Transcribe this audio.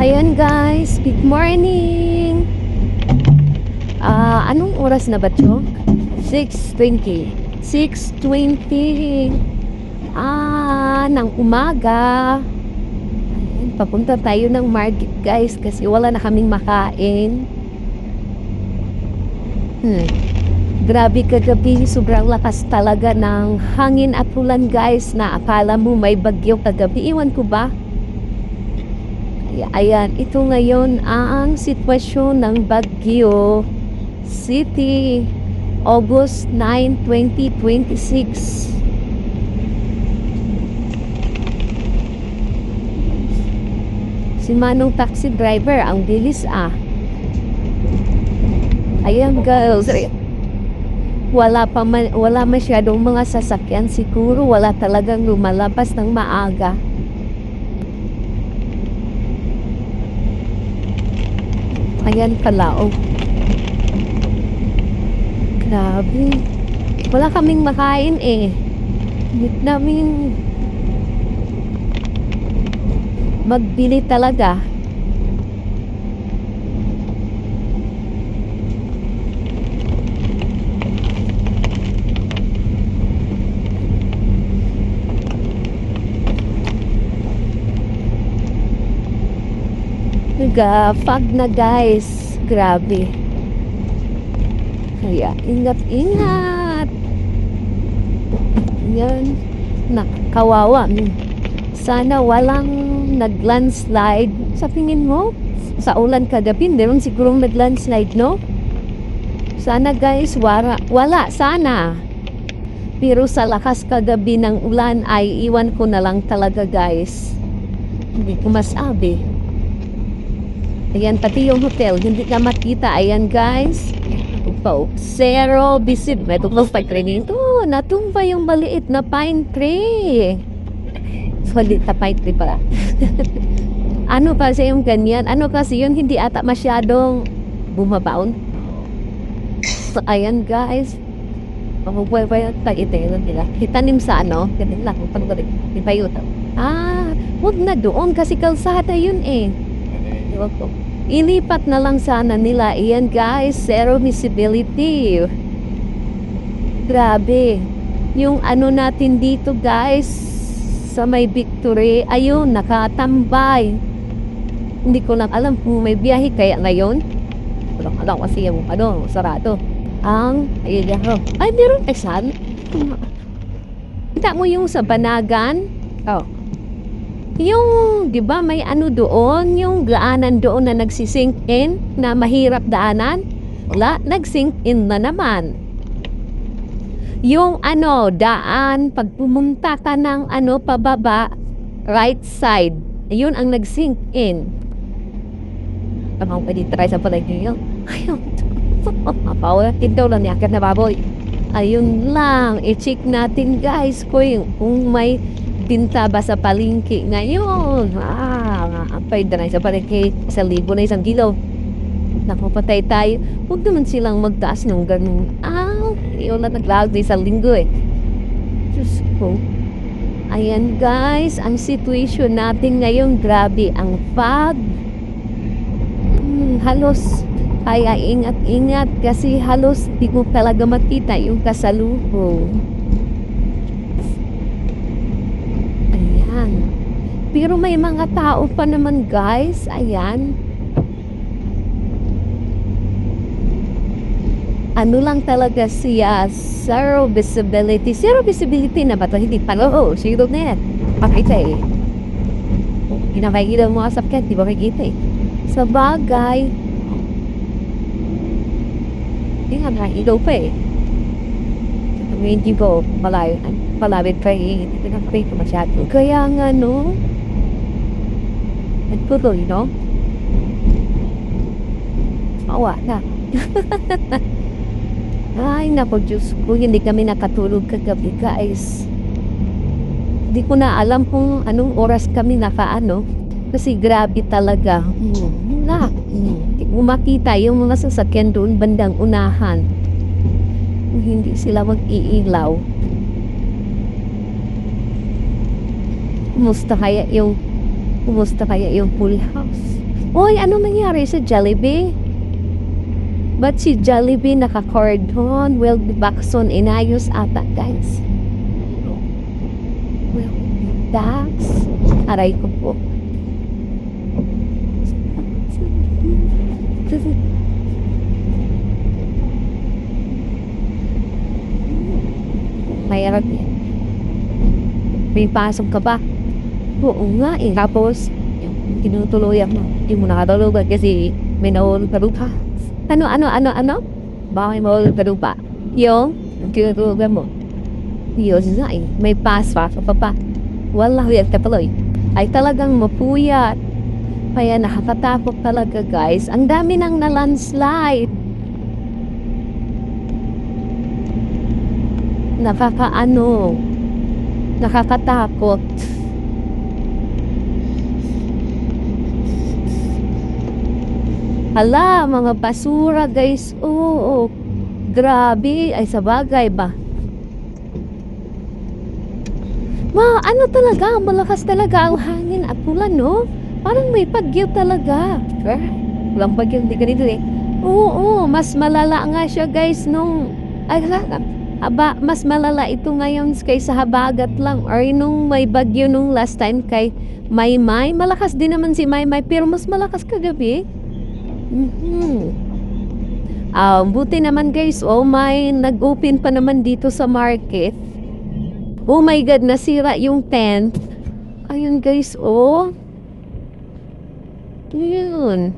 Ayan guys, good morning! Anong oras na ba ito? 6:20. 6:20 ng umaga. Ayan, papunta tayo ng market guys kasi wala na kaming makain. Grabe kagabi, sobrang lakas talaga ng hangin at ulan guys na akala mo may bagyo kagabi. Iwan ko ba? Ayan, ito ngayon ang sitwasyon ng Baguio City, August 9, 2026. Si Manong taxi driver, ang bilis Ayan girls, wala masyadong mga sasakyan siguro, wala talagang lumalabas ng maaga. Ayan pala, grabe. Wala kaming makain Hindi namin magbili talaga. Fog na guys, grabe. Kaya ingat yan, kawawa. Sana walang nag-landslide. Sa tingin mo sa ulan kagabi meron sigurong nag-landslide, no? Sana guys, wala sana. Pero sa lakas kagabi ng ulan ay iwan ko na lang talaga guys, hindi ko masabi. Ayan, pati yung hotel, hindi na makita. Ayan guys, zero visit. May tuklas pa training ito. Natumba yung maliit na pine tree. Maliit na pine tree pala. Ano kasi yung ganyan? Ano kasi yun, hindi ata masyadong bumabaon. So, ayan guys, itanim sa ganun lang. Huwag na doon kasi kalsada yun Ilipat na lang sana nila. Iyan guys, zero visibility. Grabe. Yung natin dito guys, sa may Victory, ayun, nakatambay. Hindi ko lang alam kung may biyahe kaya ngayon. Walang alam kasi yung sarado. Ayun, ay meron saan? Kita mo yung sa Banagan? Yung, di ba may doon, yung daanan doon na nagsisink in, na mahirap daanan? Wala, nagsink in na naman. Yung daan, pag pumunta ka ng pababa, right side, yun ang nagsink in. Tamang pwede try sa palagay yun. Ayun, mapawatin daw lang yakit na baboy. Ayun lang, i-check natin guys kung may binta ba sa palengke ngayon. Pwede na sa palengke 1,000 na 1 kilo. Nakapatay tayo. Huwag naman silang magtaas ng ganun. Yun lang naglaag na 1 linggo Diyos ko. Ayan guys, ang situation natin ngayon, grabe ang fog. Halos kaya ingat-ingat kasi halos di mo talaga makita yung kasalubong. Pero may mga tao pa naman guys. Ayan. Lang talaga siya, zero visibility. Zero visibility na ba ito? Hindi pa. Zero na yan. Pakita Kinakikita mo sa cat, di ba makikita sa bagay. Hindi nga nakailaw pa hindi ko palawit pa hindi na ko masyado. Kaya nga nagtuloy awa na. Ay nako Diyos ko, hindi kami nakatulog kagabi guys. Hindi ko na alam kung anong oras kami kasi grabe talaga. Hindi ko makita yung mga sasakyan doon bandang unahan. Hindi sila mag-iilaw. Kumusta kaya yung full house? Oy, ano nangyari sa Jollibee? Ba't si Jollibee naka-cordon? Well, Baxon inayos ata, guys. Well, that's... Aray ko po. Mayroon yan. May pasok ka ba? Oo nga eh. Tapos, yung tinutuloyan mo. Hindi mo nakatulugan kasi may nahulog ka lupa. Ano? Bakit mahulog ka lupa? Yung tinutulugan mo. Yun nga eh. May pasok ka pa. Wala yan kapaloy. Ay talagang mapuyat. Kaya nakakatakot talaga guys. Ang dami nang na-landslide. Nakakatakot. Hala, mga basura guys. Oo. Grabe. Ay sabagay ba? Ano talaga, malakas talaga ang hangin at ulan, no? Parang may bagyo talaga. Walang bagyo, hindi ganito eh. Oo, mas malala nga siya guys nung... mas malala ito ngayon kaysa habagat lang. Or nung may bagyo nung last time kay Maymay. Malakas din naman si Maymay pero mas malakas kagabi. Buti naman guys, may nag-open pa naman dito sa market. Oh my God, nasira yung tent. Ayun guys, Yun.